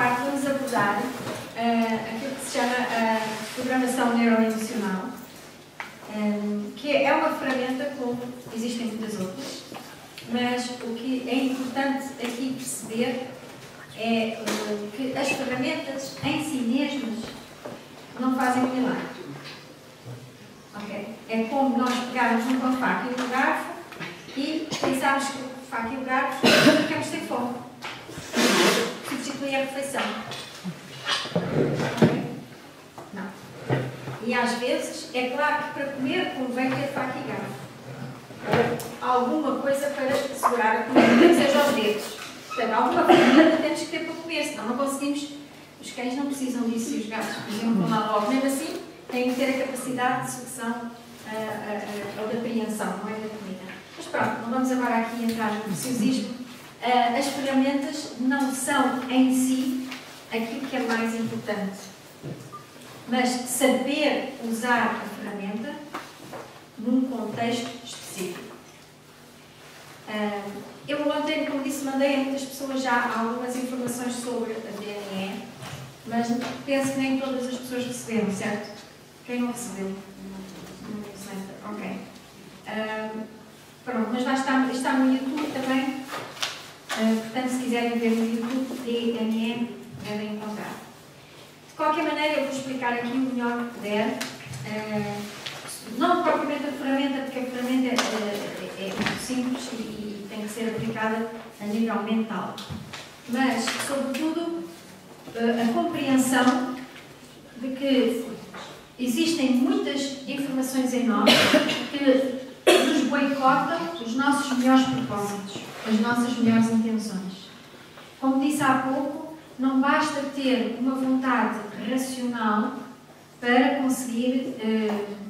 parte vamos abordar aquilo que se chama a programação neuroemocional, que é uma ferramenta como existem muitas outras, mas o que é importante aqui perceber é que as ferramentas em si mesmas não fazem um milagre. Okay? É como nós pegarmos uma faca e um garfo e pensarmos que a faca e o garfo ficamos sem fome. Substitui a refeição. Okay? Não. E às vezes, é claro que para comer convém ter faca e garfo. Ou alguma coisa para segurar a comida, que seja aos dedos. Portanto, alguma ferramenta temos que ter para comer, senão não conseguimos. Os cães não precisam disso e os gatos precisam lá logo. Mesmo assim, têm que ter a capacidade de sucção ou de apreensão, não é da comida. Mas pronto, não vamos agora aqui entrar no preciosismo. As ferramentas não são em si aquilo que é mais importante, mas saber usar a ferramenta num contexto específico. Eu ontem, como disse, mandei a muitas pessoas já algumas informações sobre a DNE, mas penso que nem todas as pessoas receberam, certo? Quem não recebeu? Ok. Pronto, mas está no YouTube também. Portanto, se quiserem ver no YouTube, DNE, devem encontrar. De qualquer maneira, eu vou explicar aqui o melhor que puder. Não propriamente a ferramenta, porque a ferramenta é muito simples e tem que ser aplicada a nível mental. Mas, sobretudo, a compreensão de que existem muitas informações em nós que nos boicotam os nossos melhores propósitos, as nossas melhores intenções. Como disse há pouco, não basta ter uma vontade racional para conseguir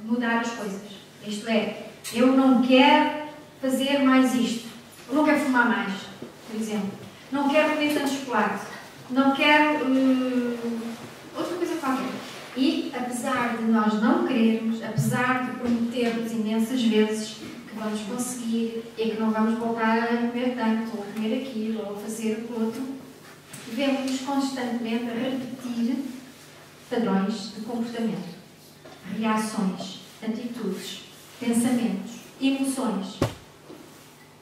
mudar as coisas. Isto é, eu não quero fazer mais isto, eu não quero fumar mais, por exemplo, não quero comer tanto chocolate, não quero outra coisa qualquer. E, apesar de nós não querermos, apesar de prometermos imensas vezes que vamos conseguir e que não vamos voltar a comer tanto, ou a comer aquilo, ou a fazer o outro, devemos constantemente a repetir padrões de comportamento, reações, atitudes, pensamentos, emoções.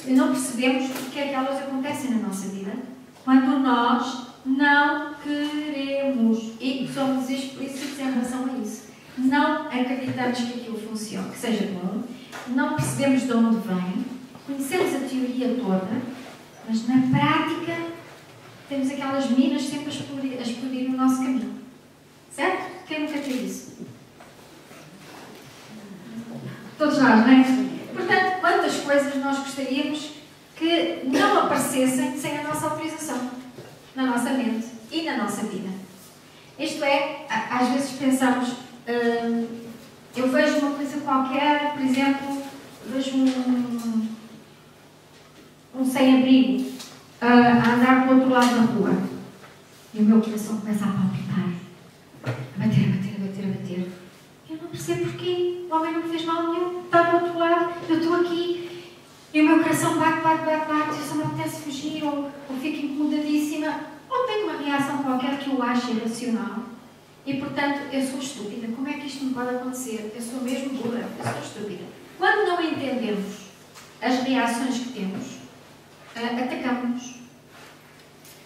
E não percebemos porque é que elas acontecem na nossa vida quando nós não queremos e somos explícitos em relação a isso. Não acreditamos que aquilo funcione, que seja bom, não percebemos de onde vem, conhecemos a teoria toda, mas na prática temos aquelas minas sempre a explodir no nosso caminho. Certo? Quem nunca fez isso? Todos nós, não é? Portanto, quantas coisas nós gostaríamos que não aparecessem sem a nossa autorização na nossa mente e na nossa vida. Isto é, às vezes pensamos, eu vejo uma coisa qualquer, por exemplo, vejo um sem-abrigo a andar do outro lado da rua e o meu coração começa a palpitar, a bater. Eu não percebo porquê, o homem não me fez mal nenhum, está do outro lado, eu estou aqui e o meu coração bate, e só me apetece fugir ou fico incomodadíssima, ou tenho uma reação qualquer que eu acho irracional e, portanto, eu sou estúpida. Como é que isto me pode acontecer? Eu sou mesmo burra, eu sou estúpida. Quando não entendemos as reações que temos, atacamos-nos,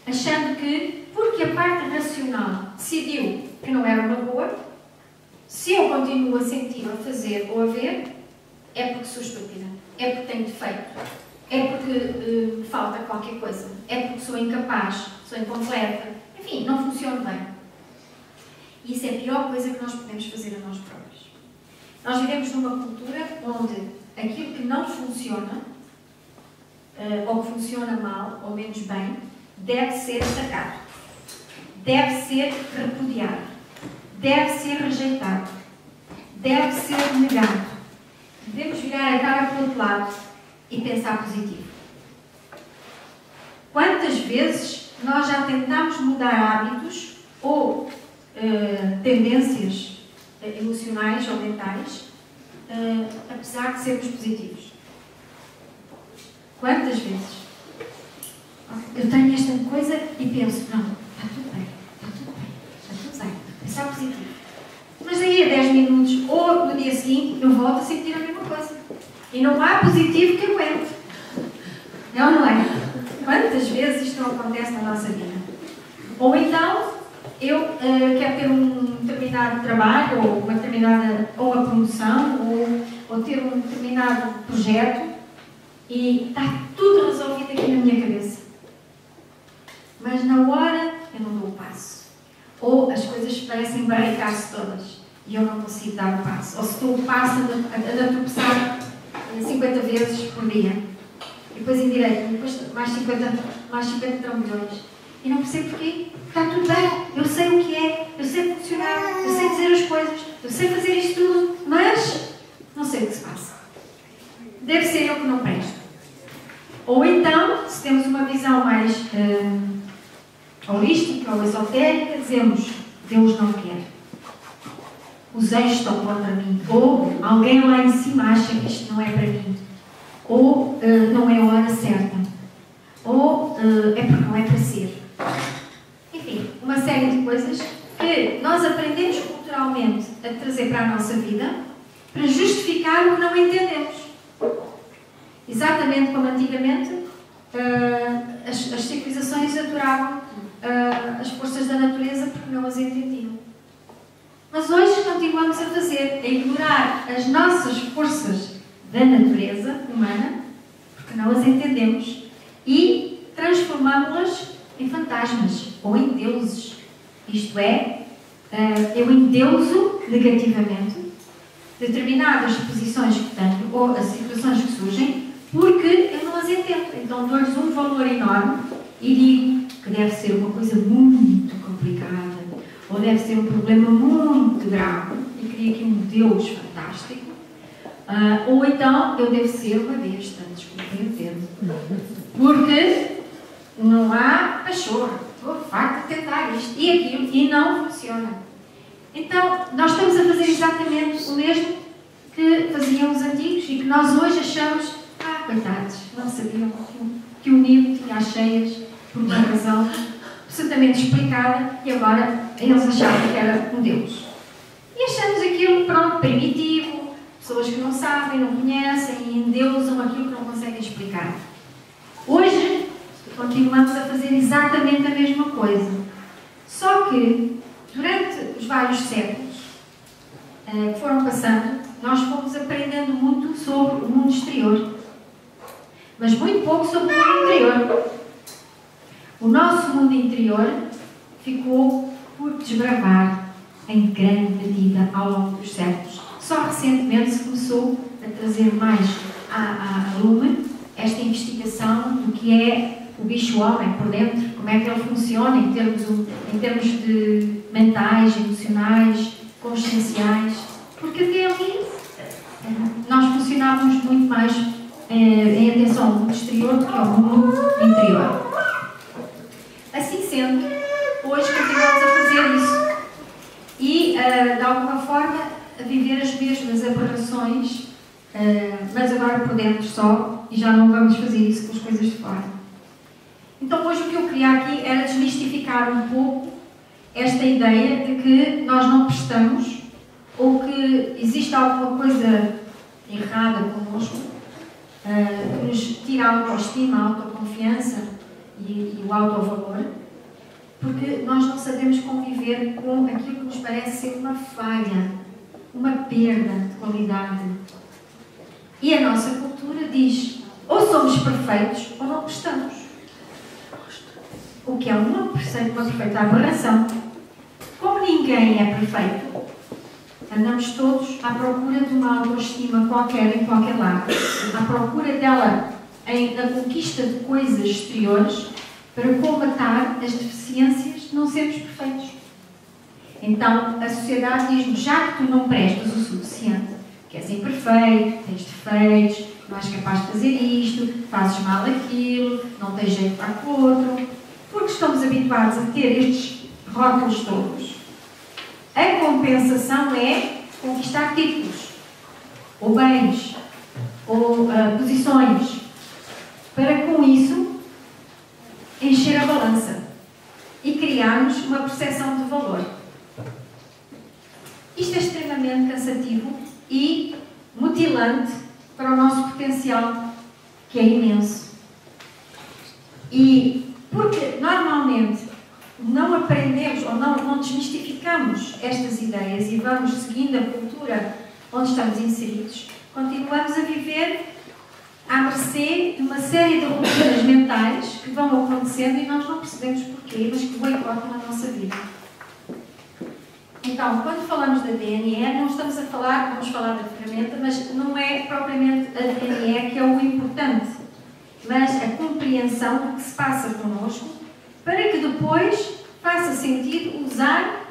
achando que, porque a parte racional decidiu que não era uma boa, se eu continuo a sentir, a fazer ou a ver, é porque sou estúpida, é porque tenho defeito, é porque me falta qualquer coisa, é porque sou incapaz, sou incompleta, enfim, não funciona bem. E isso é a pior coisa que nós podemos fazer a nós próprios. Nós vivemos numa cultura onde aquilo que não funciona, ou que funciona mal, ou menos bem, deve ser atacado, deve ser repudiado, deve ser rejeitado, deve ser negado. Devemos virar a cara para o outro lado e pensar positivo. Quantas vezes nós já tentámos mudar hábitos ou tendências emocionais ou mentais, apesar de sermos positivos? Quantas vezes? Eu tenho esta coisa e penso, não, está tudo bem. volta sem pedir a mesma coisa. E não há positivo que aguente. É ou não é? Quantas vezes isto não acontece na nossa vida? Ou então, eu quero ter um determinado trabalho, ou uma determinada promoção, ou ter um determinado projeto, e está tudo resolvido aqui na minha cabeça. Mas na hora eu não dou o passo. Ou as coisas parecem barricar-se todas e eu não consigo dar o passo. Ou se dou o passo, ando a tropeçar 50 vezes por dia. E depois endireito, depois mais 50 trambolhões. E não percebo porquê. Está tudo bem, eu sei o que é, eu sei funcionar, eu sei dizer as coisas, eu sei fazer isto tudo, mas não sei o que se passa. Deve ser eu que não presto. Ou então, se temos uma visão mais holística ou esotérica, dizemos: Deus não quer. Os anjos estão contra mim. Ou alguém lá em cima acha que isto não é para mim. Ou não é a hora certa. Ou é porque não é para ser. Enfim, uma série de coisas que nós aprendemos culturalmente a trazer para a nossa vida para justificar o que não entendemos. Exatamente como antigamente as civilizações adoravam as forças da natureza porque não as entendiam. Mas hoje continuamos a fazer, a ignorar as nossas forças da natureza humana, porque não as entendemos, e transformámos-las em fantasmas ou em deuses. Isto é, eu endeuso negativamente determinadas posições que tenho ou as situações que surgem porque eu não as entendo. Então dou-lhes um valor enorme e digo que deve ser uma coisa muito complicada ou deve ser um problema muito grave e crio aqui um Deus fantástico. Ou então eu devo ser uma besta, desculpem o termo, porque não há pachorra, estou farta de tentar isto e aquilo e não funciona. Então nós estamos a fazer exatamente o mesmo que faziam os antigos e que nós hoje achamos: coitados, não sabiam que o Nilo tinha as cheias por uma razão absolutamente explicada e agora eles achavam que era um Deus. E achamos aquilo, pronto, primitivo, pessoas que não sabem, não conhecem e endeusam aquilo que não conseguem explicar. Hoje, continuamos a fazer exatamente a mesma coisa. Só que, durante os vários séculos que foram passando, nós fomos aprendendo muito sobre o mundo exterior. Mas muito pouco sobre o mundo interior. O nosso mundo interior ficou por desbravar em grande medida ao longo dos séculos. Só recentemente se começou a trazer mais à lume esta investigação do que é o bicho-homem por dentro, como é que ele funciona em termos de mentais, emocionais, conscienciais, porque até ali nós funcionávamos muito mais em atenção ao mundo exterior do que ao mundo interior. Assim sendo, hoje continuamos a fazer isso e, de alguma forma, a viver as mesmas aberrações, mas agora por dentro só, e já não vamos fazer isso com as coisas de fora. Então hoje o que eu queria aqui era desmistificar um pouco esta ideia de que nós não prestamos ou que existe alguma coisa errada connosco que nos tira a autoestima, a autoconfiança e o autovalor, porque nós não sabemos conviver com aquilo que nos parece ser uma falha, uma perda de qualidade. E a nossa cultura diz: ou somos perfeitos ou não prestamos. O que é uma perfeita aberração. Como ninguém é perfeito, andamos todos à procura de uma autoestima qualquer em qualquer lado, à procura dela na conquista de coisas exteriores para combatar as deficiências de não sermos perfeitos. Então a sociedade diz-nos: já que tu não prestas o suficiente, que és imperfeito, tens defeitos, não és capaz de fazer isto, fazes mal aquilo, não tens jeito para o outro, porque estamos habituados a ter estes rótulos todos. A compensação é conquistar títulos, ou bens, ou posições, para com isso encher a balança e criarmos uma percepção de valor. Isto é extremamente cansativo e mutilante para o nosso potencial, que é imenso. E porque normalmente não aprendemos ou não desmistificamos estas ideias e vamos seguindo a cultura onde estamos inseridos, continuamos a viver à mercê de uma série de rotinas mentais que vão acontecendo e nós não percebemos porquê, mas que boicotam a nossa vida. Então, quando falamos da DNE, não estamos a falar, vamos falar da ferramenta, mas não é propriamente a DNE que é o importante, mas a compreensão do que se passa connosco, para que depois faça sentido usar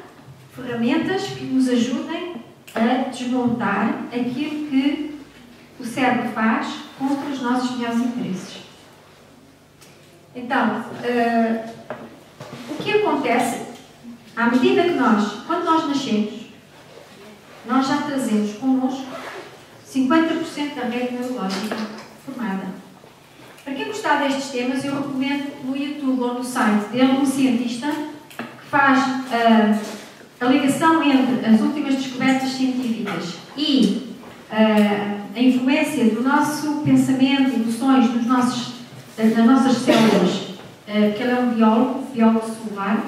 ferramentas que nos ajudem a desmontar aquilo que o cérebro faz contra os nossos melhores interesses. Então, o que acontece, à medida que quando nós nascemos, nós já trazemos connosco 50% da rede neurológica formada. Para quem gostar destes temas, eu recomendo no YouTube ou no site dele um cientista que faz a ligação entre as últimas descobertas científicas e a influência do nosso pensamento, emoções nas nossas células, que ele é um biólogo celular,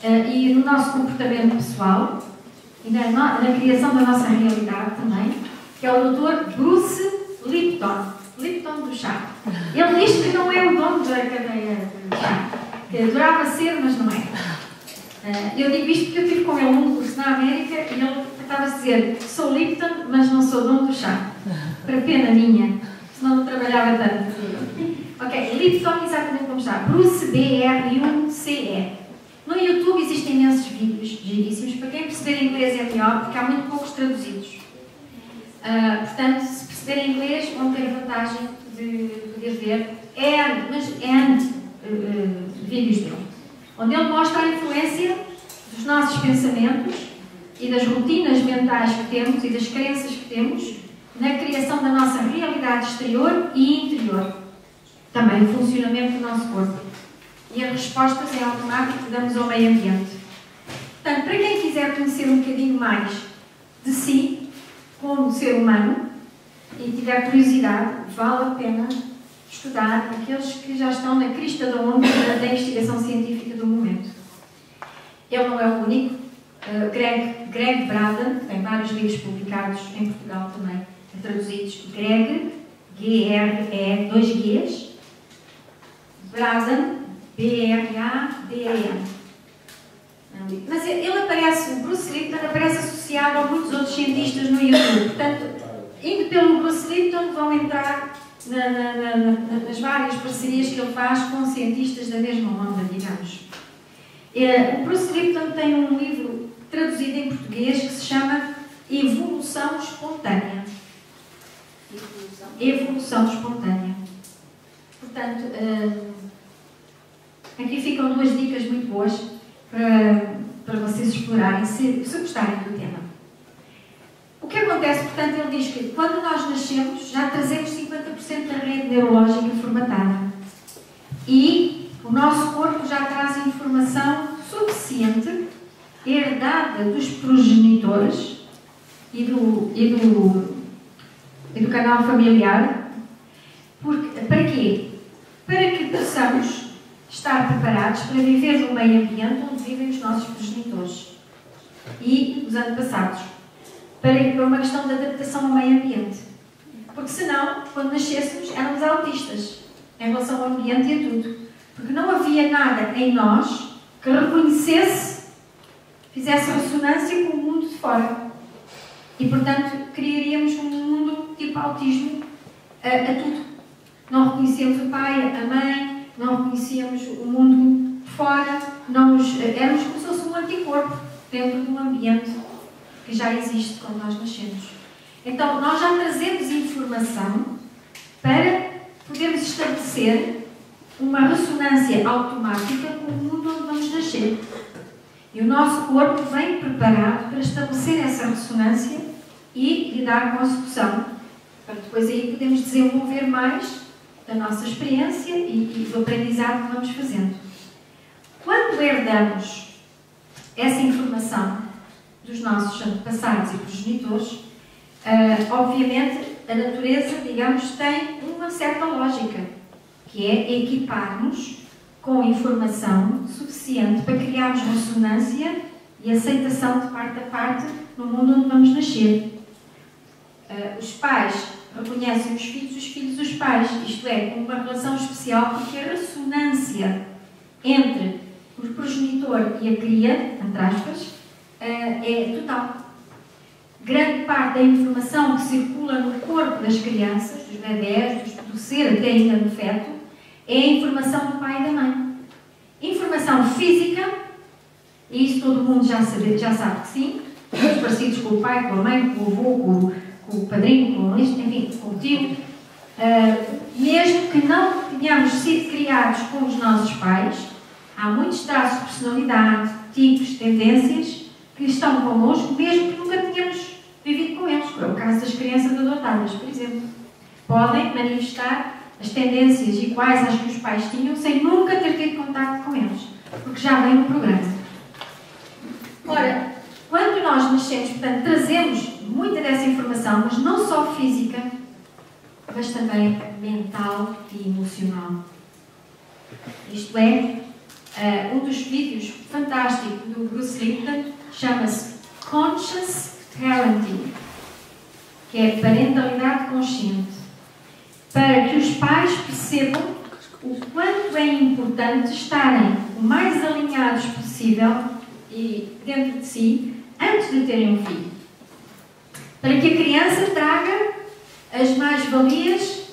e no nosso comportamento pessoal e na criação da nossa realidade também, que é o Dr. Bruce Lipton do chá. Ele diz que não é o dono da cadeia de chá, que adorava ser, mas não é. Eu digo isto porque eu estive com ele um curso na América e ele estava a dizer: sou Lipton, mas não sou dono do chá. Para pena minha, senão não trabalhava tanto. Ok, Lipton exatamente como está. Bruce, B-R-U-C-E. No YouTube existem imensos vídeos giríssimos. Para quem perceber inglês é melhor, porque há muito poucos traduzidos. Portanto, se perceber inglês, vão ter a vantagem de poder ver vídeos dele, onde ele mostra a influência dos nossos pensamentos e das rotinas mentais que temos e das crenças que temos na criação da nossa realidade exterior e interior. Também o funcionamento do nosso corpo. E as respostas em automático que damos ao meio ambiente. Portanto, para quem quiser conhecer um bocadinho mais de si, como ser humano, e tiver curiosidade, vale a pena estudar aqueles que já estão na crista da onda da investigação científica do momento. Ele não é o único. Greg Braden, tem vários livros publicados em Portugal também, traduzidos. Greg, G-R-E, 2 Gs, Braden, B-R-A-D-E-N. Mas ele aparece, o Bruce Lipton aparece associado a muitos outros cientistas no YouTube. Portanto, indo pelo Bruce Lipton, vão entrar nas várias parcerias que ele faz com cientistas da mesma onda, digamos. O Bruce Lipton tem um livro traduzido em português que se chama Evolução Espontânea. Evolução Espontânea. Portanto, aqui ficam 2 dicas muito boas para vocês explorarem, se gostarem do tema. O que acontece, portanto, ele diz que quando nós nascemos já trazemos 50% da rede neurológica formatada e o nosso corpo já traz informação suficiente herdada dos progenitores e do canal familiar. Para quê? Para que possamos estar preparados para viver no meio ambiente onde vivem os nossos progenitores e os antepassados. Para uma questão de adaptação ao meio ambiente. Porque senão, quando nascêssemos, éramos autistas em relação ao ambiente e a tudo. Porque não havia nada em nós que reconhecesse, fizesse ressonância com o mundo de fora. E, portanto, criaríamos um mundo tipo autismo a tudo. Não reconhecíamos o pai, a mãe, não reconhecíamos o mundo de fora, éramos como se fosse um anticorpo dentro de um ambiente que já existe quando nós nascemos. Então, nós já trazemos informação para podermos estabelecer uma ressonância automática com o mundo onde vamos nascer. E o nosso corpo vem preparado para estabelecer essa ressonância e lidar com a execução. Para depois aí podemos desenvolver mais da nossa experiência e do aprendizado que vamos fazendo. Quando herdamos essa informação dos nossos antepassados e progenitores, Obviamente, a natureza, digamos, tem uma certa lógica, que é equipar-nos com informação suficiente para criarmos ressonância e aceitação de parte a parte no mundo onde vamos nascer. Os pais reconhecem os filhos os pais, isto é, com uma relação especial, porque a ressonância entre o progenitor e a cria, entre aspas, é total. Grande parte da informação que circula no corpo das crianças, dos bebés, do ser até ainda no feto, é a informação do pai e da mãe. Informação física, e isso todo mundo já sabe que sim, os parecidos com o pai, com a mãe, com o avô, com o padrinho, com o tio, mesmo que não tenhamos sido criados com os nossos pais, há muitos traços de personalidade, tipos, tendências que estão connosco, mesmo que nunca tenhamos vivido com eles. É o caso das crianças adotadas, por exemplo. Podem manifestar as tendências iguais às que os pais tinham sem nunca ter tido contato com eles, porque já vem no programa. Ora, quando nós nascemos, portanto, trazemos muita dessa informação, mas não só física, mas também mental e emocional. Isto é, um dos vídeos fantásticos do Bruce Lipton chama-se Conscious Parenting, que é parentalidade consciente, para que os pais percebam o quanto é importante estarem o mais alinhados possível e dentro de si antes de terem um filho, para que a criança traga as mais-valias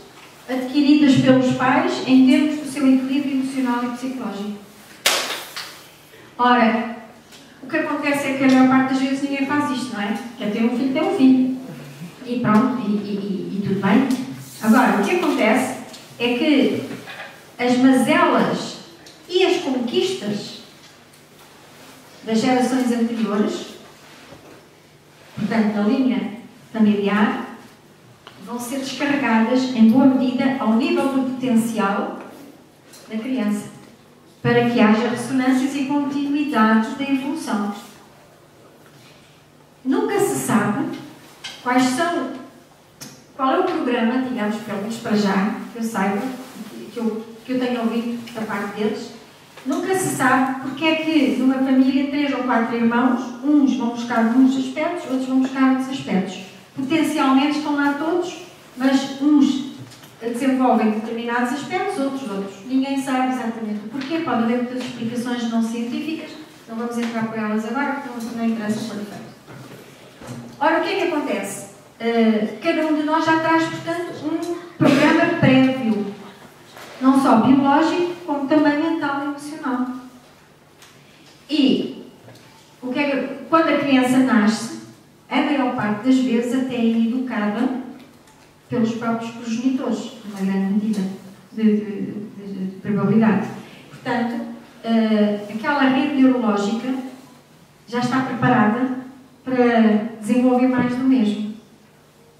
adquiridas pelos pais em termos do seu equilíbrio emocional e psicológico. Ora, o que acontece é que a maior parte das vezes ninguém faz isto, não é? Quer ter um filho, tem um filho. E pronto, e tudo bem. Agora, o que acontece é que as mazelas e as conquistas das gerações anteriores, portanto, na linha familiar, vão ser descarregadas em boa medida ao nível do potencial da criança, para que haja ressonâncias e continuidade da evolução. Nunca se sabe qual é o programa, digamos, pelo menos para já, que eu saiba, que eu tenho ouvido da parte deles. Nunca se sabe porque é que numa família 3 ou 4 irmãos, uns vão buscar uns aspectos, outros vão buscar outros aspectos. Potencialmente estão lá todos, mas uns desenvolvem determinados aspectos, outros. Ninguém sabe exatamente o porquê. Pode haver muitas explicações não científicas, não vamos entrar por elas agora, porque não interessa por efeito. Ora, o que é que acontece? Cada um de nós já traz, portanto, um programa prévio, não só biológico, como também mental e emocional. E quando a criança nasce, a maior parte das vezes até é educada pelos próprios progenitores, numa grande medida de probabilidade. Portanto, aquela rede neurológica já está preparada para desenvolver mais do mesmo.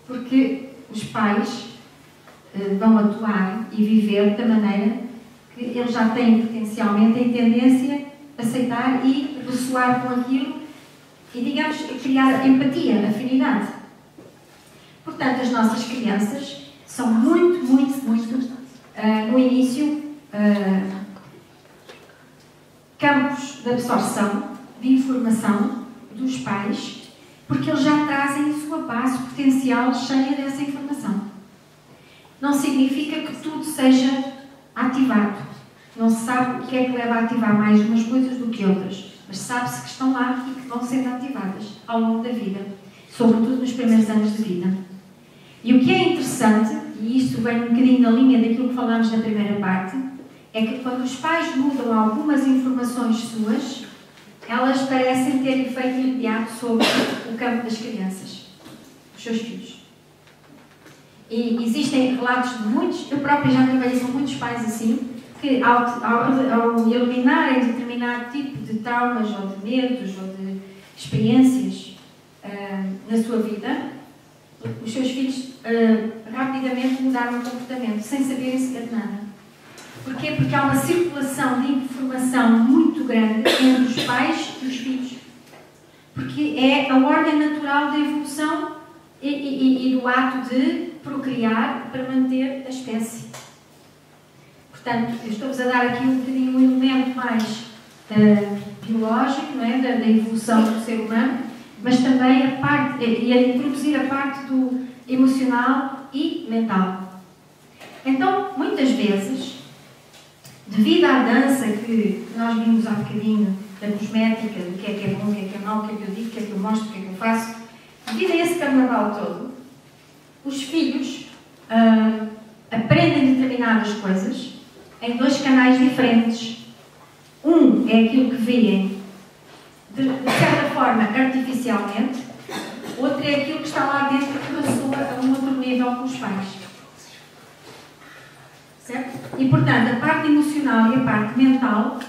Porque os pais vão atuar e viver da maneira que eles já têm potencialmente a tendência a aceitar e ressoar com aquilo e, digamos, criar empatia, afinidade. Portanto, as nossas crianças são muito, no início, campos de absorção, de informação dos pais, porque eles já trazem a sua base potencial cheia dessa informação. Não significa que tudo seja ativado. Não se sabe o que é que leva a ativar mais umas coisas do que outras, mas sabe-se que estão lá e que vão sendo ativadas ao longo da vida, sobretudo nos primeiros anos de vida. E o que é interessante, e isto vem um bocadinho na linha daquilo que falámos na primeira parte, é que quando os pais mudam algumas informações suas, elas parecem ter efeito imediato sobre o campo das crianças, os seus filhos. E existem relatos de muitos, eu própria já trabalhei com muitos pais assim, que ao eliminarem determinado tipo de traumas, ou de medos, ou de experiências na sua vida, os seus filhos rapidamente mudaram o comportamento, sem saberem sequer de nada. Porquê? Porque há uma circulação de informação muito grande entre os pais e os filhos. Porque é a ordem natural da evolução e do ato de procriar para manter a espécie. Portanto, eu estou-vos a dar aqui um bocadinho um elemento mais biológico, não é? Da evolução do ser humano, mas também a introduzir a parte do emocional e mental. Então, muitas vezes, devido à dança que nós vimos há bocadinho, da cosmética, do que é bom, o que é mau, o que é que eu digo, o que é que eu mostro, o que é que eu faço, devido a esse carnaval todo, os filhos aprendem determinadas coisas em dois canais diferentes. Um é aquilo que veem de certa forma artificialmente, outro é aquilo que está lá dentro que ressoa a um outro nível com os pais. Certo? E portanto, a parte emocional e a parte mental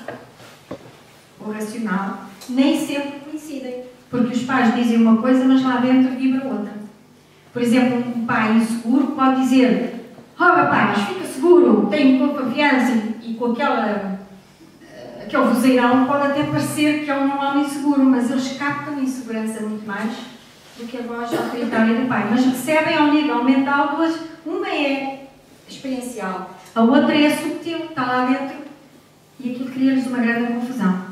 ou racional nem sempre coincidem, porque os pais dizem uma coisa, mas lá dentro vibra outra. Por exemplo, um pai inseguro pode dizer: "Oh rapaz, fica seguro, tenho confiança", e com aquele vozeirão pode até parecer que é um homem seguro, mas eles captam a insegurança muito mais do que a voz autoritária do pai. Mas recebem ao nível mental duas, uma é experiencial, a outra é subtil, está lá dentro, e aquilo cria-lhes uma grande confusão.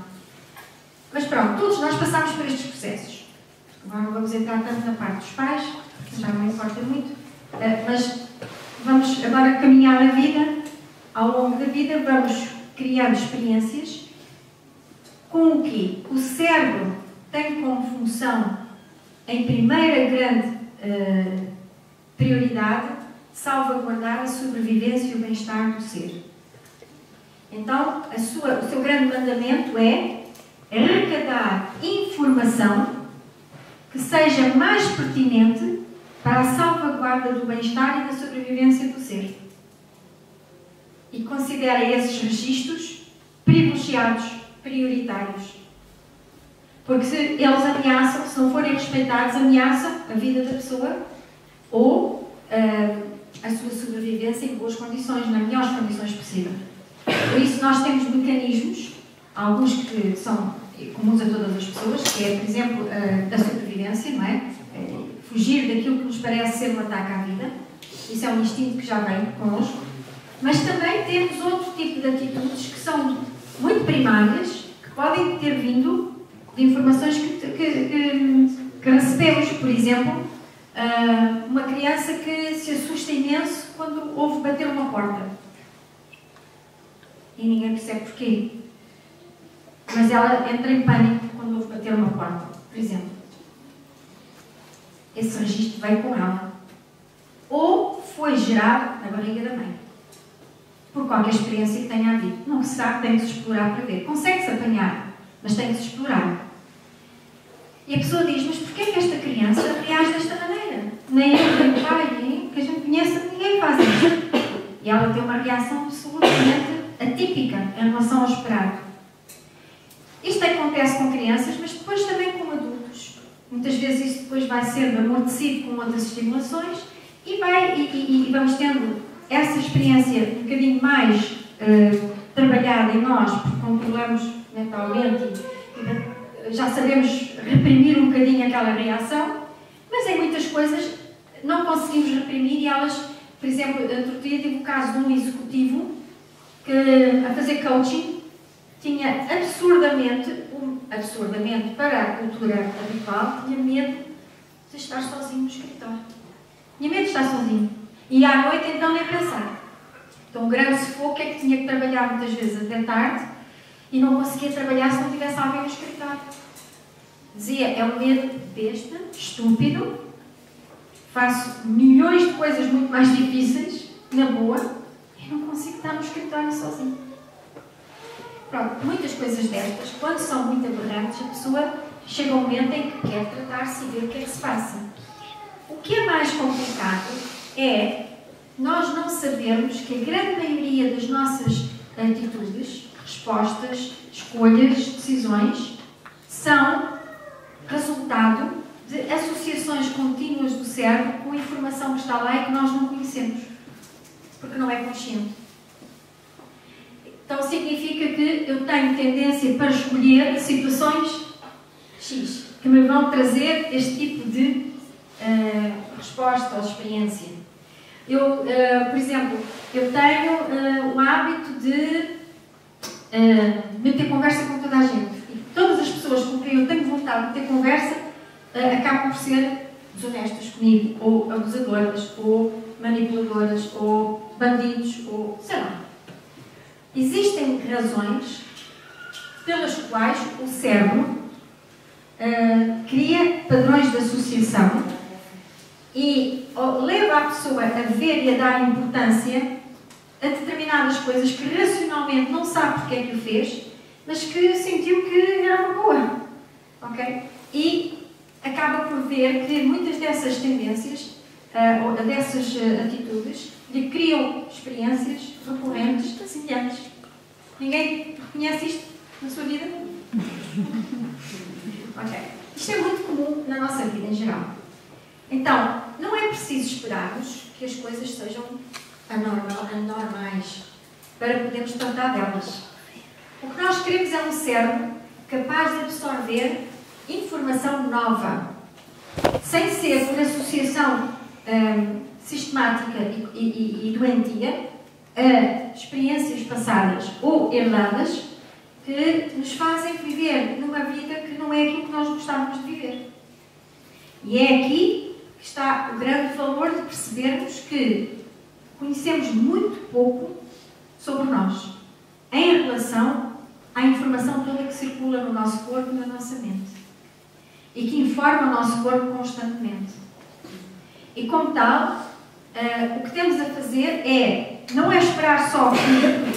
Mas pronto, todos nós passamos por estes processos. Agora não vamos entrar tanto na parte dos pais, porque já não importa muito, mas vamos agora caminhar a vida. Ao longo da vida vamos criando experiências com o quê? O cérebro tem como função, em primeira grande prioridade, salvaguardar a sobrevivência e o bem-estar do ser. Então, o seu grande mandamento é arrecadar informação que seja mais pertinente para a salvaguarda do bem-estar e da sobrevivência do ser. E considera esses registros privilegiados, prioritários. Porque se eles ameaçam, se não forem respeitados, ameaçam a vida da pessoa ou a sua sobrevivência em boas condições, nas melhores condições possíveis. Por isso nós temos mecanismos, alguns que são comuns a todas as pessoas, que é, por exemplo, da sobrevivência, não é? Fugir daquilo que nos parece ser um ataque à vida. Isso é um instinto que já vem connosco. Mas também temos outro tipo de atitudes que são muito primárias, que podem ter vindo de informações que recebemos. Por exemplo, uma criança que se assusta imenso quando ouve bater uma porta. E ninguém percebe porquê. Mas ela entra em pânico quando ouve bater uma porta, por exemplo. Esse registro veio com ela. Ou foi gerado na barriga da mãe. Por qualquer experiência que tenha havido. Não se sabe, tem que se explorar para ver. Consegue-se apanhar, mas tem que se explorar. E a pessoa diz: mas porquê que esta criança reage desta maneira? Nem eu, nem o pai, nem que a gente conheça, ninguém faz isso. E ela tem uma reação absolutamente atípica em relação ao esperado. Isto acontece com crianças, mas depois também com adultos. Muitas vezes isso depois vai sendo amortecido com outras estimulações e vamos tendo essa experiência um bocadinho mais trabalhada em nós, porque controlamos mentalmente e já sabemos reprimir um bocadinho aquela reação, mas em muitas coisas não conseguimos reprimir e elas, por exemplo, outro dia tive o caso de um executivo que, a fazer coaching, tinha absurdamente para a cultura habitual, tinha medo de estar sozinho no escritório. Tinha medo de estar sozinho. E à noite, então, nem pensar. Então, o grande sufoco é que tinha que trabalhar muitas vezes até tarde e não conseguia trabalhar se não tivesse alguém no escritório. Dizia: é um medo besta, estúpido, faço milhões de coisas muito mais difíceis, na boa, e não consigo estar no escritório sozinho. Pronto, muitas coisas destas, quando são muito aberrantes, a pessoa chega a um momento em que quer tratar-se e ver o que é que se passa. O que é mais complicado é nós não sabermos que a grande maioria das nossas atitudes, respostas, escolhas, decisões, são resultado de associações contínuas do cérebro com a informação que está lá e que nós não conhecemos, porque não é consciente. Então significa que eu tenho tendência para escolher situações X, que me vão trazer este tipo de resposta ou experiência. Eu, por exemplo, eu tenho o hábito de ter conversa com toda a gente. E todas as pessoas com quem eu tenho vontade de ter conversa acabam por ser desonestas comigo, ou abusadoras, ou manipuladoras, ou bandidos, ou sei lá. Existem razões pelas quais o cérebro cria padrões de associação e leva a pessoa a ver e a dar importância a determinadas coisas que racionalmente não sabe porque é que o fez, mas que sentiu que era uma boa. Ok? E acaba por ver que muitas dessas tendências, ou dessas atitudes, lhe criam experiências recorrentes semelhantes. Ninguém reconhece isto na sua vida? Ok. Isto é muito comum na nossa vida em geral. Então, não é preciso esperarmos que as coisas sejam anormais para podermos tratar delas. O que nós queremos é um cérebro capaz de absorver informação nova, sem ser por associação sistemática e doentia a experiências passadas ou herdadas que nos fazem viver numa vida que não é aquilo que nós gostávamos de viver. E é aqui que está o grande valor de percebermos que conhecemos muito pouco sobre nós, em relação à informação toda que circula no nosso corpo e na nossa mente, e que informa o nosso corpo constantemente. E como tal, o que temos a fazer não é esperar só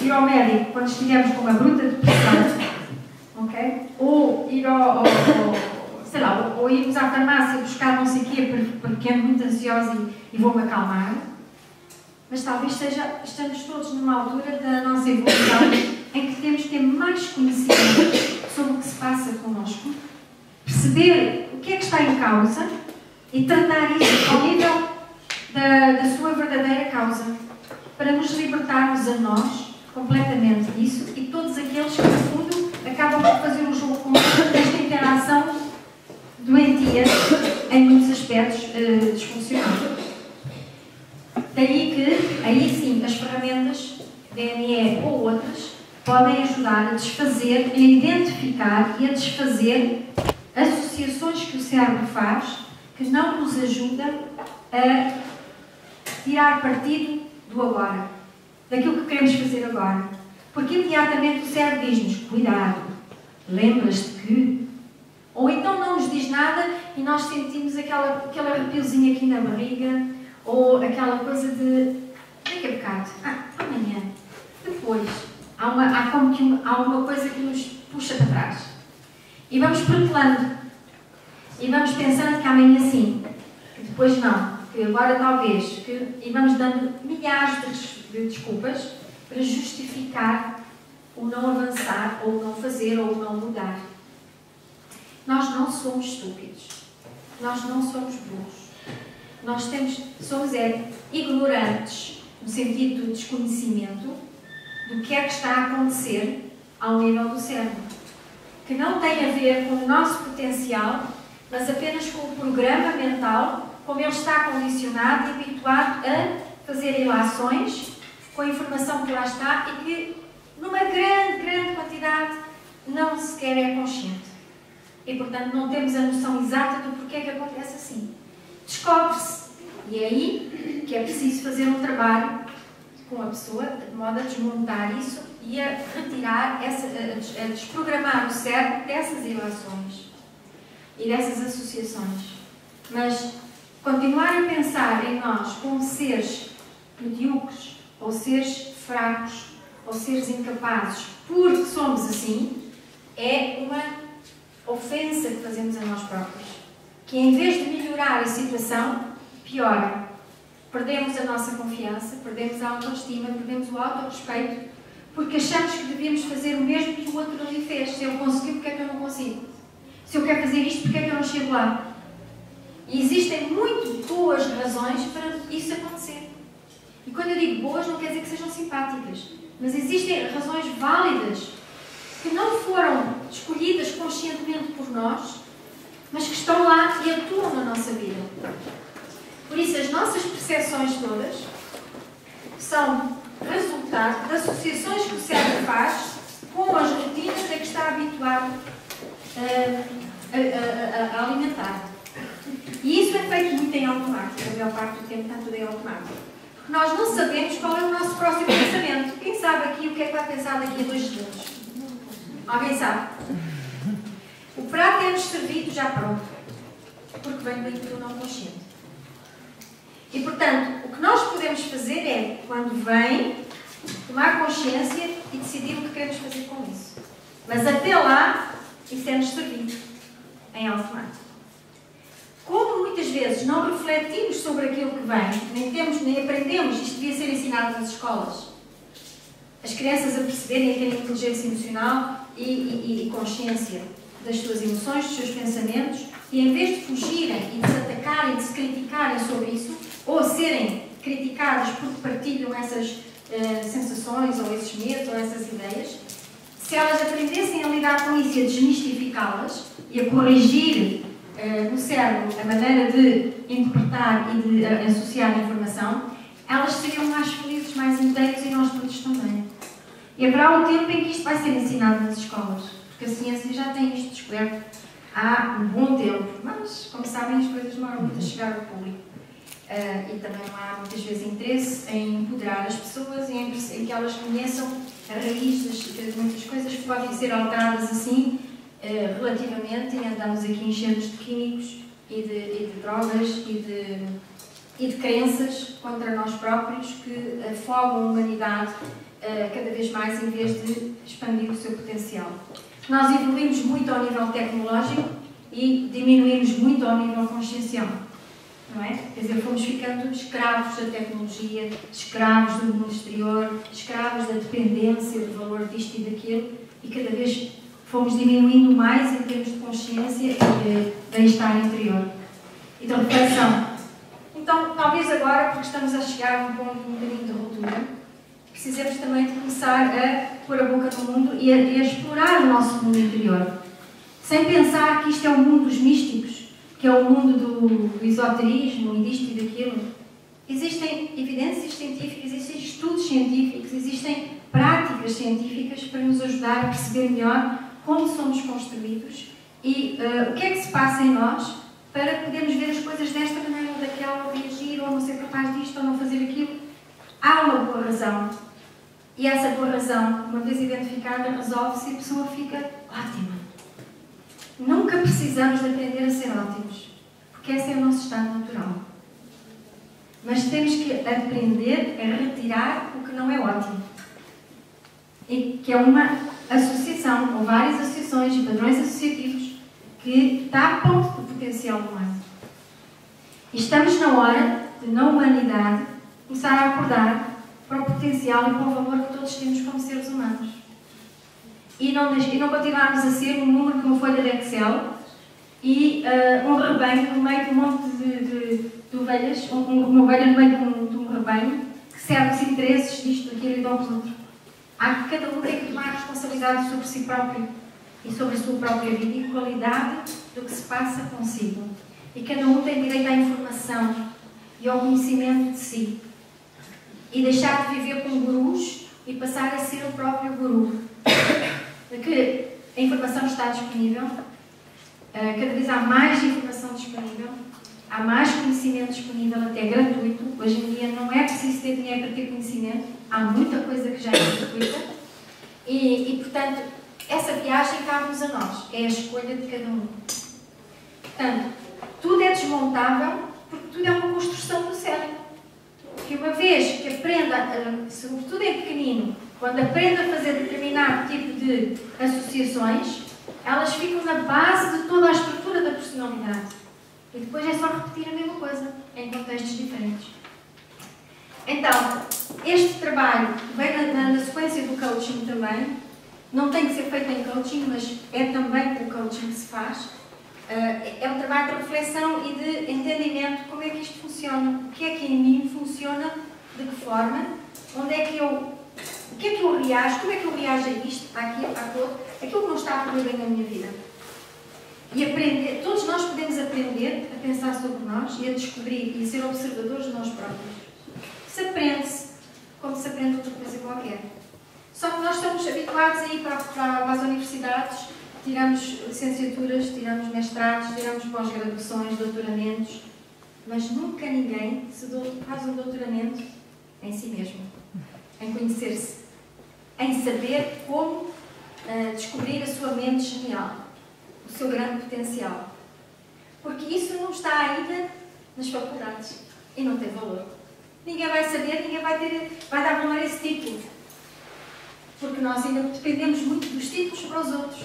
ir ao médico quando estivermos com uma bruta depressão, ok? Ou ir sei lá, ou irmos à farmácia buscar não sei o quê porque ando muito ansiosa e vou-me acalmar. Mas talvez estamos todos numa altura da nossa evolução em que temos que ter mais conhecimento sobre o que se passa connosco, perceber o que é que está em causa e tratar isso ao nível da sua verdadeira causa, para nos libertarmos a nós completamente disso e todos aqueles que, no fundo, acabam por fazer um jogo comum desta interação doentia em muitos aspectos disfuncional. Daí que, aí sim, as ferramentas, DNE ou outras, podem ajudar a desfazer, a identificar e a desfazer associações que o cérebro faz que não nos ajudam a tirar partido do agora, daquilo que queremos fazer agora. Porque imediatamente o cérebro diz-nos, cuidado, lembras-te que... Ou então não nos diz nada e nós sentimos aquele arrepiozinho aqui na barriga, ou aquela coisa de, daqui a bocado, amanhã, depois, há uma coisa que nos puxa para trás. E vamos protelando. E vamos pensando que amanhã sim, que depois não, que agora talvez, e vamos dando milhares de desculpas para justificar o não avançar, ou o não fazer, ou o não mudar. Nós não somos estúpidos. Nós não somos burros. Nós somos ignorantes, no sentido do desconhecimento do que é que está a acontecer ao nível do cérebro. Que não tem a ver com o nosso potencial, mas apenas com o programa mental, como ele está condicionado e habituado a fazer ilações com a informação que lá está e que, numa grande quantidade, não sequer é consciente. E, portanto, não temos a noção exata do porquê que acontece assim. Descobre-se. E é aí que é preciso fazer um trabalho com a pessoa, de modo a desmontar isso e a retirar, a desprogramar o cérebro dessas ilações e dessas associações. Mas continuar a pensar em nós como seres medíocres, ou seres fracos, ou seres incapazes, porque somos assim, é uma ofensa que fazemos a nós próprios. Que em vez de melhorar a situação, piora. Perdemos a nossa confiança, perdemos a autoestima, perdemos o autorrespeito, porque achamos que devíamos fazer o mesmo que o outro ali fez. Se ele conseguiu, porque é que eu não consigo? Se eu quero fazer isto, porque é que eu não chego lá? E existem muito boas razões para isso acontecer. E quando eu digo boas, não quer dizer que sejam simpáticas, mas existem razões válidas que não foram escolhidas conscientemente por nós mas que estão lá e atuam na nossa vida. Por isso, as nossas percepções todas são resultado de associações que o cérebro faz com as rotinas a que está habituado a alimentar. E isso é feito muito em automático. A maior parte do tempo está tudo em automático. Porque nós não sabemos qual é o nosso próximo pensamento. Quem sabe aqui o que é que vai pensar daqui a 2 segundos? Alguém sabe? O prato é-nos servido já pronto. Porque vem do não consciente. E, portanto, o que nós podemos fazer é, quando vem, tomar consciência e decidir o que queremos fazer com isso. Mas até lá, isso é-nos servido em automático. Como muitas vezes não refletimos sobre aquilo que vem, nem aprendemos, isto devia ser ensinado nas escolas, as crianças a perceberem e a terem inteligência emocional e consciência das suas emoções, dos seus pensamentos, e em vez de fugirem e de se atacarem, de se criticarem sobre isso, ou serem criticados porque partilham essas sensações, ou esses medos, ou essas ideias, se elas aprendessem a lidar com isso e a desmistificá-las e a corrigir no cérebro a maneira de interpretar e de associar a informação, elas seriam mais felizes, mais inteiros e nós todos também. E haverá um tempo em que isto vai ser ensinado nas escolas, porque a ciência já tem isto descoberto há um bom tempo, mas, como sabem, as coisas demoram muito a chegar ao público. E também não há muitas vezes interesse em empoderar as pessoas e em que elas conheçam a raiz de muitas coisas que podem ser alteradas assim relativamente, e andamos aqui enchendo de químicos e de drogas e de crenças contra nós próprios que afogam a humanidade cada vez mais em vez de expandir o seu potencial. Nós evoluímos muito ao nível tecnológico e diminuímos muito ao nível consciencial. Não é? Quer dizer, fomos ficando escravos da tecnologia, escravos do mundo exterior, escravos da dependência do valor disto e daquilo, e cada vez fomos diminuindo mais em termos de consciência e de bem-estar interior e de reflexão. Então, talvez agora, porque estamos a chegar a um ponto um bocadinho de ruptura, precisamos também de começar a pôr a boca no mundo e a explorar o nosso mundo interior, sem pensar que isto é o mundo dos místicos, que é o mundo do esoterismo e disto e daquilo. Existem evidências científicas, existem estudos científicos, existem práticas científicas para nos ajudar a perceber melhor como somos construídos e o que é que se passa em nós para podermos ver as coisas desta maneira ou daquela, ou reagir, ou não ser capaz disto, ou não fazer aquilo. Há uma boa razão. E essa boa razão, uma vez identificada, resolve-se e a pessoa fica ótima. Nunca precisamos de aprender a ser ótimos, porque esse é o nosso estado natural. Mas temos que aprender a retirar o que não é ótimo. E que é uma associação, ou várias associações e padrões associativos que tapam o potencial humano. E estamos na hora de, na humanidade, começar a acordar para o potencial e para o valor que todos temos como seres humanos. E não continuarmos a ser um número de uma folha de Excel e um rebanho no meio de um monte de ovelhas, uma ovelha no meio de um rebanho que serve os interesses disto, daquilo e do outro. Há que cada um tem que tomar responsabilidade sobre si próprio e sobre a sua própria vida e qualidade do que se passa consigo. E cada um tem direito à informação e ao conhecimento de si. E deixar de viver com gurus e passar a ser o próprio guru. Porque a informação está disponível, cada vez há mais informação disponível, há mais conhecimento disponível, até gratuito. Hoje em dia não é preciso ter dinheiro para ter conhecimento, há muita coisa que já é gratuita. E portanto, essa viagem cabe-nos a nós, é a escolha de cada um. Portanto, tudo é desmontável porque tudo é uma construção do cérebro. Que uma vez que aprenda, sobretudo em pequenino, quando aprende a fazer determinado tipo de associações, elas ficam na base de toda a estrutura da personalidade. E depois é só repetir a mesma coisa, em contextos diferentes. Então, este trabalho vem na sequência do coaching também. Não tem que ser feito em coaching, mas é também com o coaching que se faz. É um trabalho de reflexão e de entendimento de como é que isto funciona. O que é que em mim funciona, de que forma, onde é que eu... O que é que eu reajo? Como é que eu reajo a isto, àquilo, àquilo que não está a correr bem na minha vida? E aprender, todos nós aprender a pensar sobre nós e a descobrir e a ser observadores de nós próprios. Se aprende-se como se aprende outra coisa qualquer. Só que nós estamos habituados a ir para as universidades, tiramos licenciaturas, tiramos mestrados, tiramos pós-graduações, doutoramentos, mas nunca ninguém faz um doutoramento em si mesmo, em conhecer-se, em saber como descobrir a sua mente genial, o seu grande potencial. Porque isso não está ainda nas faculdades e não tem valor. Ninguém vai saber, ninguém vai dar valor a esse título. Porque nós ainda dependemos muito dos títulos para os outros.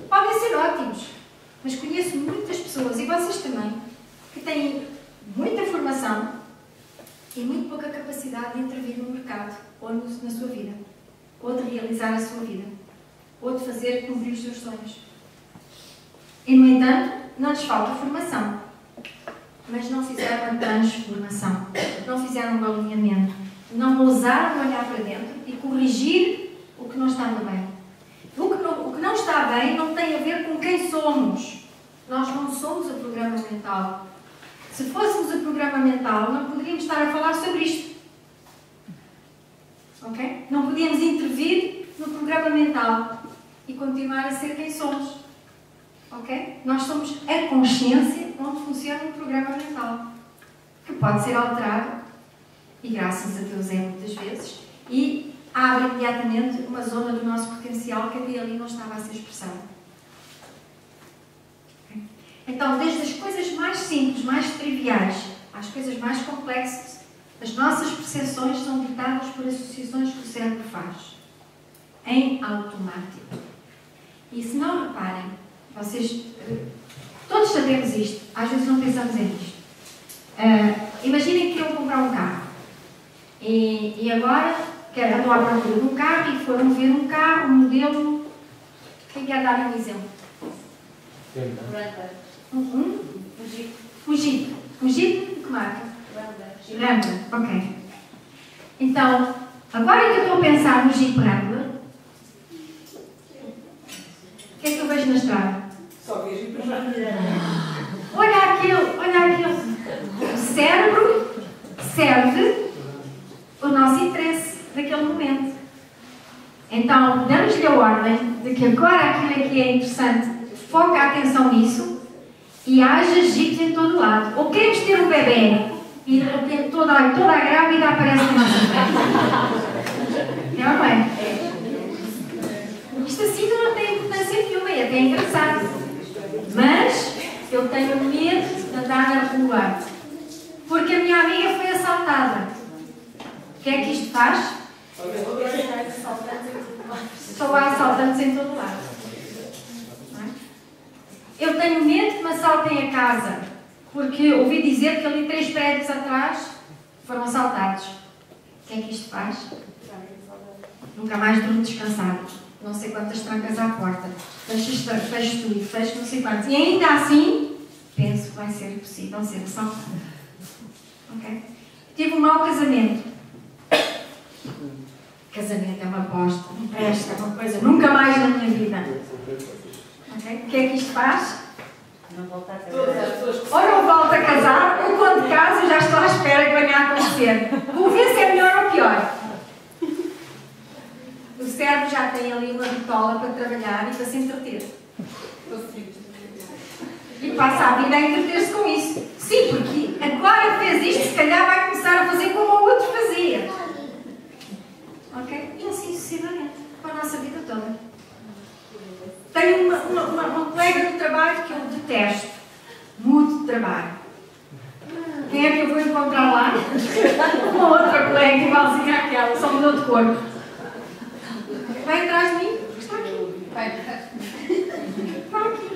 Podem ser ótimos, mas conheço muitas pessoas, e vocês também, que têm muita formação e muito pouca capacidade de intervir no mercado, ou na sua vida, ou de realizar a sua vida, ou de fazer cumprir os seus sonhos. E, no entanto, não lhes falta formação, mas não fizeram a transformação, não fizeram o alinhamento, não ousaram olhar para dentro e corrigir o que não estava bem. O que não está bem não tem a ver com quem somos. Nós não somos o programa mental. Se fôssemos o programa mental, não poderíamos estar a falar sobre isto. Ok? Não podíamos intervir no programa mental e continuar a ser quem somos. Ok? Nós somos a consciência onde funciona o programa mental, que pode ser alterado, e graças a Deus é muitas vezes, e abre imediatamente uma zona do nosso potencial que até ali não estava a ser expressada. Okay? Então, desde as coisas mais simples, mais triviais, às coisas mais complexas, as nossas percepções são ditadas por associações que o cérebro faz, em automático. E se não reparem, vocês, todos sabemos isto, às vezes não pensamos em isto. Imaginem que eu comprar um carro e agora andam à procura de um carro e foram ver um carro, um modelo. Quem quer dar um exemplo? Um Jeep. Um Jeep de que marca? Wrangler. Ok. Então, agora que eu estou a pensar no Jeep Wrangler, o que é que eu vejo na estrada? Só vejo para Olha aquilo. O cérebro serve o nosso interesse naquele momento. Então, damos-lhe a ordem de que agora aquilo é que é interessante, foca a atenção nisso e haja jipes em todo lado. Ou queremos ter um bebê e de repente toda a grávida aparece na nossa frente. Não é? Isto assim não tem importância nenhuma, é até engraçado. Mas eu tenho medo de andar na rua porque a minha amiga foi assaltada. O que é que isto faz? Só há assaltantes em todo lado. Não é? Eu tenho medo que me assaltem a casa porque ouvi dizer que ali 3 prédios atrás foram assaltados. O que é que isto faz? Nunca mais durmo descansado. Não sei quantas trancas à porta. Fecho tudo, fecho não sei quantos. E ainda assim, penso que vai ser possível ser assaltado. Ok? Tive um mau casamento. Casamento é uma bosta, não presta, é uma coisa nunca mais na minha vida. Okay? O que é que isto faz? Não volta a casar. Ou não volto a casar, ou quando caso já estou à espera que venha a acontecer. Vou ver se é melhor ou pior. O cérebro já tem ali uma bitola para trabalhar e para se entreter. E passa a vida a entreter-se com isso. Sim, porque agora fez isto, se calhar vai começar a fazer como o outro fazia. Ok? E assim sucessivamente, para a nossa vida toda. Tenho uma colega de trabalho que eu detesto. Mudo de trabalho. Quem é que eu vou encontrar lá? Uma outra colega igualzinha àquela, só mudou de corpo. Vai atrás de mim? Está aqui. Está aqui.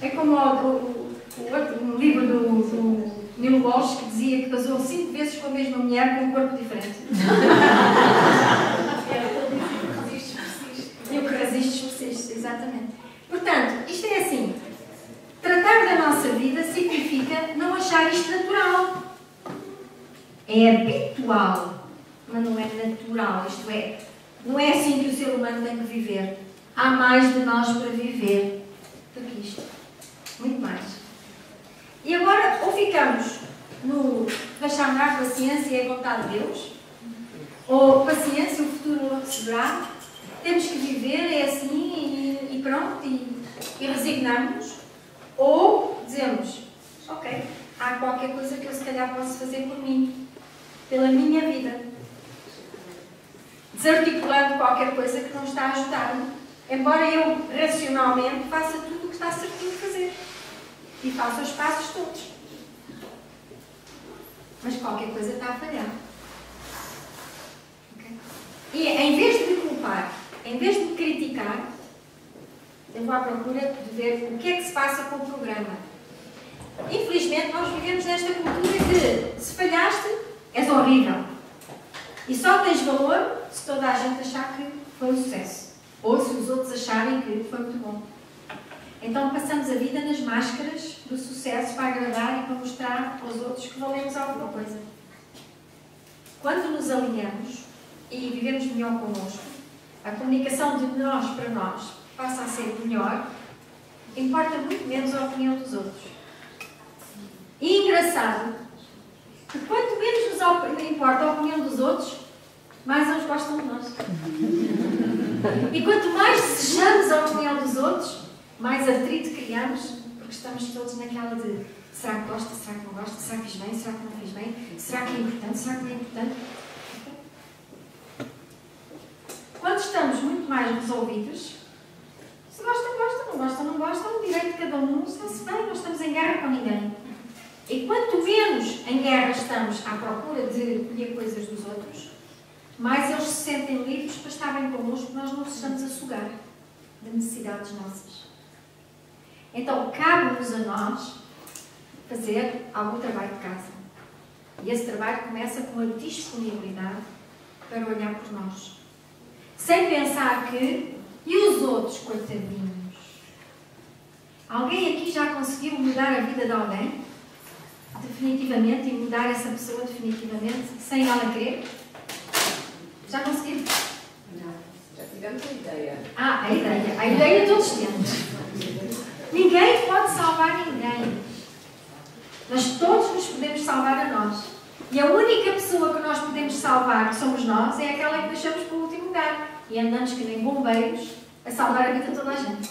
É como um livro do Neil Walsh que dizia que casou 5 vezes com a mesma mulher com um corpo diferente. E o que resiste, persiste, exatamente. Portanto, isto é assim. Tratar da nossa vida significa não achar isto natural. É habitual, mas não é natural. Isto é, não é assim que o ser humano tem que viver. Há mais de nós para viver do que isto. Muito mais. já não há paciência, é a vontade de Deus? Ou paciência, o futuro receberá? Temos que viver, é assim e pronto, e resignamos? Ou dizemos, ok, há qualquer coisa que eu se calhar posso fazer por mim, pela minha vida, desarticulando qualquer coisa que não está a ajudar-me, embora eu racionalmente faça tudo o que está certinho de fazer e faça os passos todos, mas qualquer coisa está a falhar. Okay? E em vez de me culpar, em vez de me criticar, eu vou à procura de ver o que é que se passa com o programa. Infelizmente, nós vivemos nesta cultura de se falhaste, és horrível. E só tens valor se toda a gente achar que foi um sucesso. Ou se os outros acharem que foi muito bom. Então passamos a vida nas máscaras do sucesso para agradar e para mostrar aos outros que valemos alguma coisa. Quando nos alinhamos e vivemos melhor connosco, a comunicação de nós para nós passa a ser melhor, importa muito menos a opinião dos outros. E engraçado que quanto menos nos importa a opinião dos outros, mais eles gostam de nós. E quanto mais desejamos a opinião dos outros, mais atrito criamos, porque estamos todos naquela de será que gosta, será que não gosta, será que fiz bem, será que não fiz bem, será que é importante, será que não é importante. Quando estamos muito mais resolvidos, se gosta, gosta, não gosta, não gosta, é um direito de cada um, está-se bem, não estamos em guerra com ninguém. E quanto menos em guerra estamos à procura de colher coisas dos outros, mais eles se sentem livres para estarem connosco, nós não estamos a sugar de necessidades nossas. Então, cabe-nos a nós fazer algum trabalho de casa. E esse trabalho começa com a disponibilidade para olhar por nós. Sem pensar que, e os outros, coitadinhos? Alguém aqui já conseguiu mudar a vida de alguém? Definitivamente, e mudar essa pessoa definitivamente, sem ela querer? Já conseguiu? Não, já tivemos a ideia. A ideia todos temos. Ninguém pode salvar ninguém. Nós todos nos podemos salvar a nós. E a única pessoa que nós podemos salvar, que somos nós, é aquela que deixamos para o último lugar. E andamos que nem bombeiros a salvar a vida de toda a gente.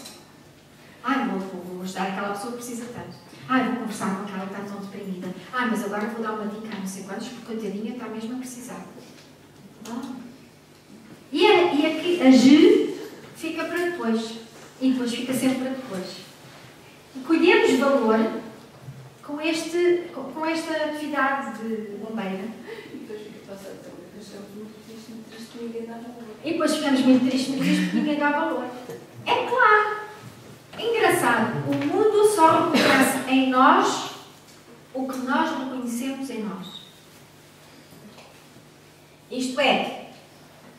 Vou ajudar aquela pessoa que precisa tanto. Vou conversar com aquela que está tão deprimida. Mas agora vou dar uma dica a não sei quantos, porque coitadinha está mesmo a precisar. E aqui agir fica para depois. E depois fica sempre para depois. E colhemos valor com esta atividade de bombeira. E depois ficamos muito tristes que ninguém dá valor. E depois ficamos muito tristes porque ninguém dá valor. É claro. Engraçado. O mundo só reconhece em nós o que nós reconhecemos em nós. Isto é,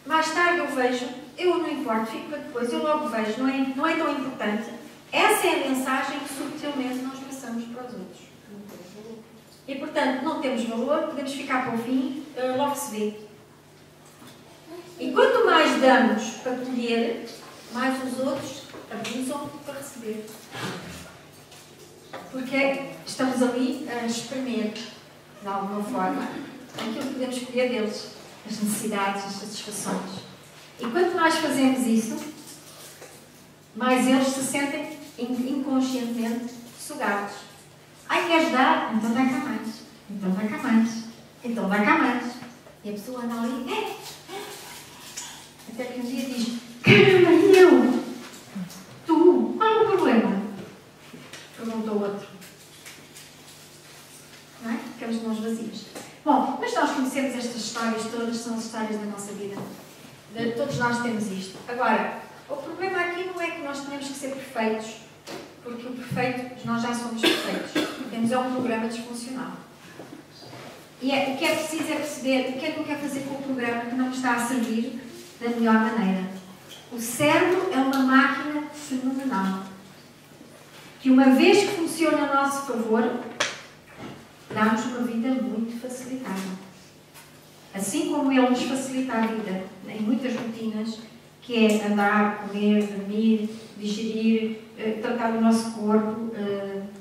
mais tarde eu vejo, eu não importo, fico para depois, eu logo vejo, não é tão importante. Essa é a mensagem que subtilmente nós passamos para os outros. E, portanto, não temos valor, podemos ficar para o fim, logo se vê. E quanto mais damos para colher, mais os outros abusam para receber. Porque estamos ali a espremer, de alguma forma, aquilo que podemos colher deles, as necessidades, as satisfações. E quanto mais fazemos isso, mais eles se sentem inconscientemente sugados. Queres dar? Então dá cá mais. Então dá cá mais. Então dá cá mais. E a pessoa anda ali, até que um dia diz, caramba, e eu? Tu? Qual é o problema? Perguntou o outro. Não é? Ficamos de mãos vazias. Bom, mas nós conhecemos estas histórias todas, são as histórias da nossa vida. Todos nós temos isto. Agora, o problema aqui não é que nós tenhamos que ser perfeitos, porque o perfeito, nós já somos perfeitos. Temos um programa disfuncional. E o que é preciso é perceber o que é que eu quero fazer com o programa que não me está a servir da melhor maneira. O cérebro é uma máquina fenomenal, que uma vez que funciona a nosso favor, dá-nos uma vida muito facilitada. Assim como ele nos facilita a vida em muitas rotinas, que é andar, comer, dormir, digerir, tratar do nosso corpo,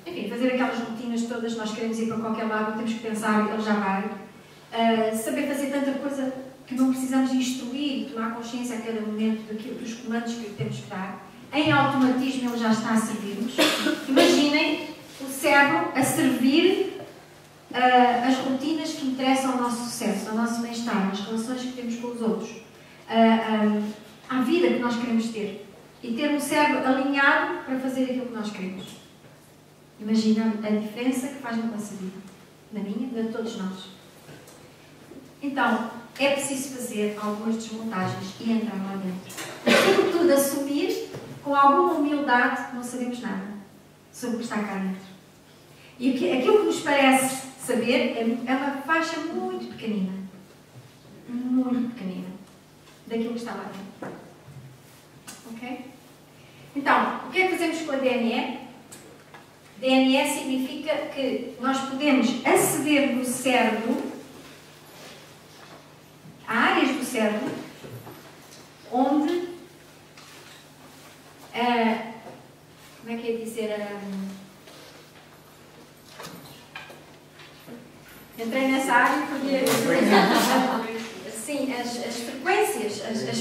enfim, fazer aquelas rotinas todas, nós queremos ir para qualquer lado, temos que pensar, ele já vai. saber fazer tanta coisa que não precisamos instruir e tomar consciência a cada momento dos comandos que lhe temos que dar. Em automatismo ele já está a servir-nos. Imaginem o cérebro a servir as rotinas que interessam ao nosso sucesso, ao nosso bem-estar, às relações que temos com os outros, à vida que nós queremos ter. E ter um cérebro alinhado para fazer aquilo que nós queremos. Imagina a diferença que faz na nossa vida, na minha, de todos nós. Então, é preciso fazer algumas desmontagens e entrar lá dentro. E, sobretudo, assumir com alguma humildade que não sabemos nada sobre o que está cá dentro. E aquilo que nos parece saber é uma faixa muito pequenina. Muito pequenina. Daquilo que está lá dentro. Ok? Então, o que é que fazemos com a DNE? DNE significa que nós podemos aceder no cérebro, a áreas do cérebro, onde, como é que é dizer, entrei nessa área porque, sim, as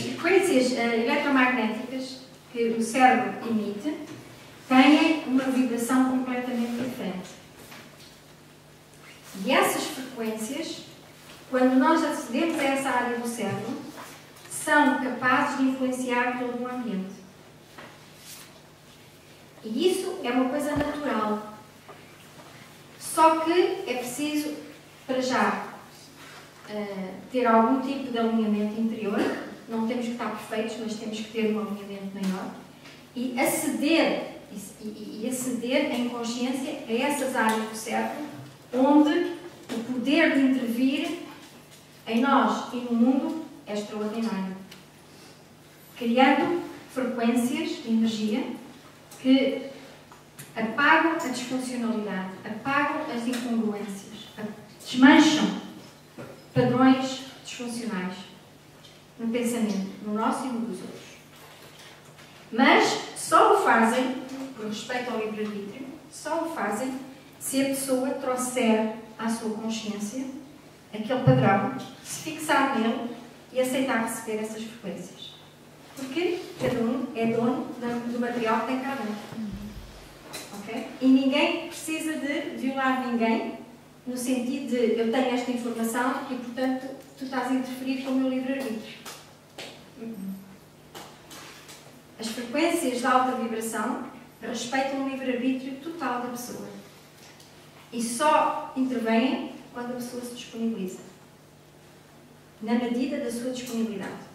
frequências eletromagnéticas que o cérebro emite têm uma vibração completamente diferente. E essas frequências, quando nós acedemos a essa área do cérebro, são capazes de influenciar todo o ambiente. E isso é uma coisa natural. Só que é preciso, para já, ter algum tipo de alinhamento interior. Não temos que estar perfeitos, mas temos que ter um alinhamento maior. E aceder em consciência a essas áreas do cérebro, onde o poder de intervir em nós e no mundo é extraordinário. Criando frequências de energia que apagam a disfuncionalidade, apagam as incongruências, desmancham padrões disfuncionais no pensamento, no nosso e no dos outros. Mas só o fazem, por respeito ao livre-arbítrio, só o fazem se a pessoa trouxer à sua consciência aquele padrão, se fixar nele e aceitar receber essas frequências. Porque cada um é dono do material que tem cá dentro. Okay? E ninguém precisa de violar ninguém, no sentido de eu tenho esta informação e, portanto, tu estás a interferir com o meu livre-arbítrio. As frequências de alta vibração respeitam o livre-arbítrio total da pessoa. E só intervêm quando a pessoa se disponibiliza. Na medida da sua disponibilidade.